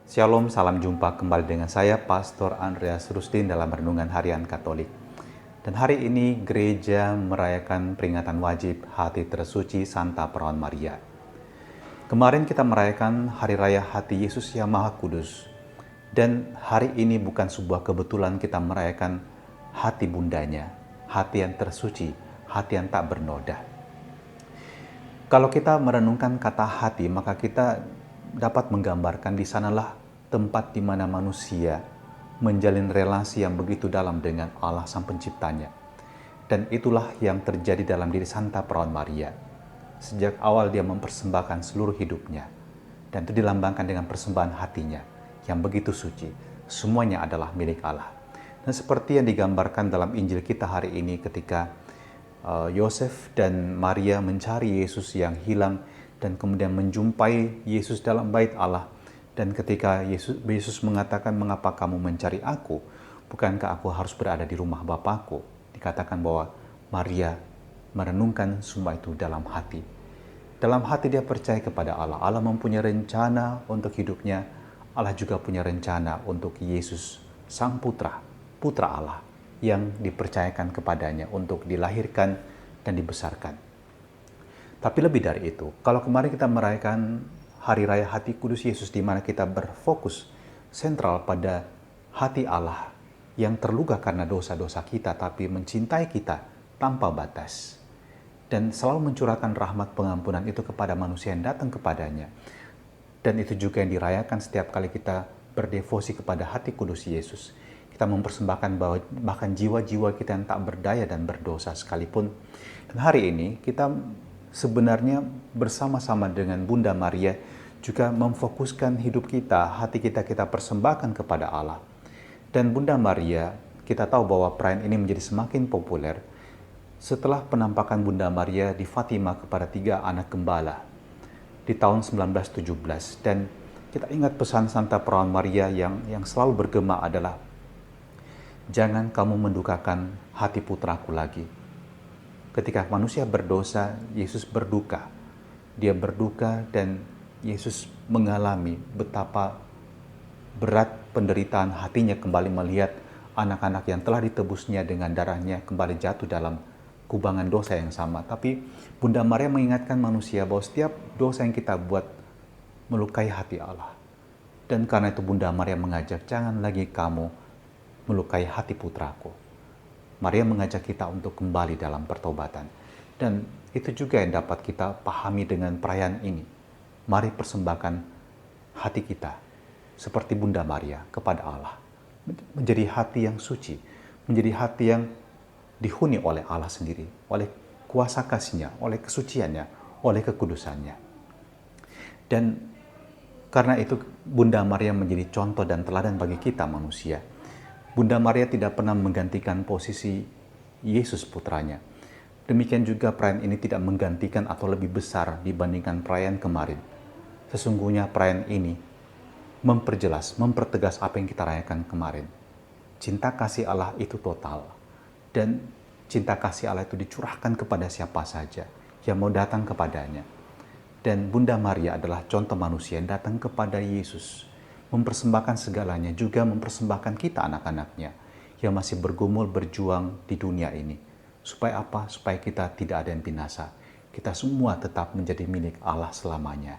Shalom, salam jumpa kembali dengan saya, Pastor Andreas Rustin dalam Renungan Harian Katolik. Dan hari ini gereja merayakan peringatan wajib Hati Tersuci Santa Perawan Maria. Kemarin kita merayakan Hari Raya Hati Yesus yang Maha Kudus. Dan hari ini bukan sebuah kebetulan kita merayakan hati bundanya, hati yang tersuci, hati yang tak bernoda. Kalau kita merenungkan kata hati, maka kita dapat menggambarkan di sanalah tempat di mana manusia menjalin relasi yang begitu dalam dengan Allah Sang Penciptanya. Dan itulah yang terjadi dalam diri Santa Perawan Maria. Sejak awal dia mempersembahkan seluruh hidupnya. Dan itu dilambangkan dengan persembahan hatinya yang begitu suci. Semuanya adalah milik Allah. Dan seperti yang digambarkan dalam Injil kita hari ini ketika Yosef dan Maria mencari Yesus yang hilang dan kemudian menjumpai Yesus dalam bait Allah. Dan ketika Yesus mengatakan, "Mengapa kamu mencari aku? Bukankah aku harus berada di rumah Bapakku?" Dikatakan bahwa Maria merenungkan semua itu dalam hati. Dalam hati dia percaya kepada Allah. Allah mempunyai rencana untuk hidupnya. Allah juga punya rencana untuk Yesus, Sang Putra, Putra Allah, yang dipercayakan kepadanya untuk dilahirkan dan dibesarkan. Tapi lebih dari itu, kalau kemarin kita merayakan Hari Raya Hati Kudus Yesus, di mana kita berfokus sentral pada hati Allah yang terluka karena dosa-dosa kita, tapi mencintai kita tanpa batas. Dan selalu mencurahkan rahmat pengampunan itu kepada manusia yang datang kepadanya. Dan itu juga yang dirayakan setiap kali kita berdevosi kepada Hati Kudus Yesus. Kita mempersembahkan bahwa bahkan jiwa-jiwa kita yang tak berdaya dan berdosa sekalipun. Dan hari ini kita sebenarnya bersama-sama dengan Bunda Maria juga memfokuskan hidup kita, hati kita persembahkan kepada Allah. Dan Bunda Maria, kita tahu bahwa perayaan ini menjadi semakin populer setelah penampakan Bunda Maria di Fatima kepada 3 anak gembala di tahun 1917. Dan kita ingat pesan Santa Perawan Maria yang selalu bergema adalah, "Jangan kamu mendukakan hati putraku lagi." Ketika manusia berdosa, Yesus berduka. Dia berduka dan Yesus mengalami betapa berat penderitaan hatinya kembali melihat anak-anak yang telah ditebusnya dengan darahnya kembali jatuh dalam kubangan dosa yang sama. Tapi Bunda Maria mengingatkan manusia bahwa setiap dosa yang kita buat melukai hati Allah. Dan karena itu Bunda Maria mengajak, "Jangan lagi kamu melukai hati putraku." Maria mengajak kita untuk kembali dalam pertobatan. Dan itu juga yang dapat kita pahami dengan perayaan ini. Mari persembahkan hati kita seperti Bunda Maria kepada Allah. Menjadi hati yang suci, menjadi hati yang dihuni oleh Allah sendiri, oleh kuasa kasih-Nya, oleh kesuciannya, oleh kekudusannya. Dan karena itu Bunda Maria menjadi contoh dan teladan bagi kita manusia. Bunda Maria tidak pernah menggantikan posisi Yesus putranya. Demikian juga perayaan ini tidak menggantikan atau lebih besar dibandingkan perayaan kemarin. Sesungguhnya perayaan ini memperjelas, mempertegas apa yang kita rayakan kemarin. Cinta kasih Allah itu total. Dan cinta kasih Allah itu dicurahkan kepada siapa saja yang mau datang kepadanya. Dan Bunda Maria adalah contoh manusia yang datang kepada Yesus, mempersembahkan segalanya, juga mempersembahkan kita anak-anaknya yang masih bergumul berjuang di dunia ini. Supaya apa? Supaya kita tidak ada yang binasa. Kita semua tetap menjadi milik Allah selamanya.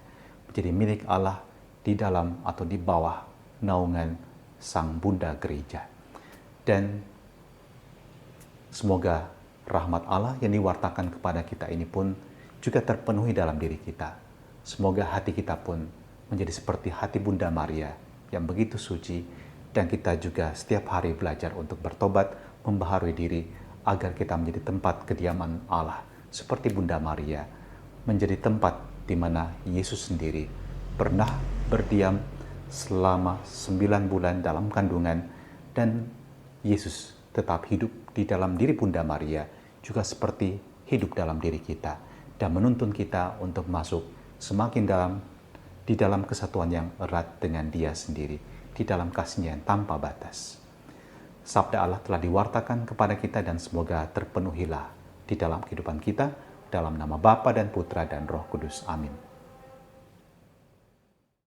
Menjadi milik Allah di dalam atau di bawah naungan Sang Bunda Gereja. Dan semoga rahmat Allah yang diwartakan kepada kita ini pun juga terpenuhi dalam diri kita. Semoga hati kita pun menjadi seperti hati Bunda Maria yang begitu suci, dan kita juga setiap hari belajar untuk bertobat, membaharui diri agar kita menjadi tempat kediaman Allah seperti Bunda Maria, menjadi tempat di mana Yesus sendiri pernah berdiam selama 9 bulan dalam kandungan, dan Yesus tetap hidup di dalam diri Bunda Maria juga seperti hidup dalam diri kita dan menuntun kita untuk masuk semakin di dalam kesatuan yang erat dengan Dia sendiri, di dalam kasih-Nya yang tanpa batas. Sabda Allah telah diwartakan kepada kita dan semoga terpenuhilah di dalam kehidupan kita, dalam nama Bapa dan Putra dan Roh Kudus. Amin.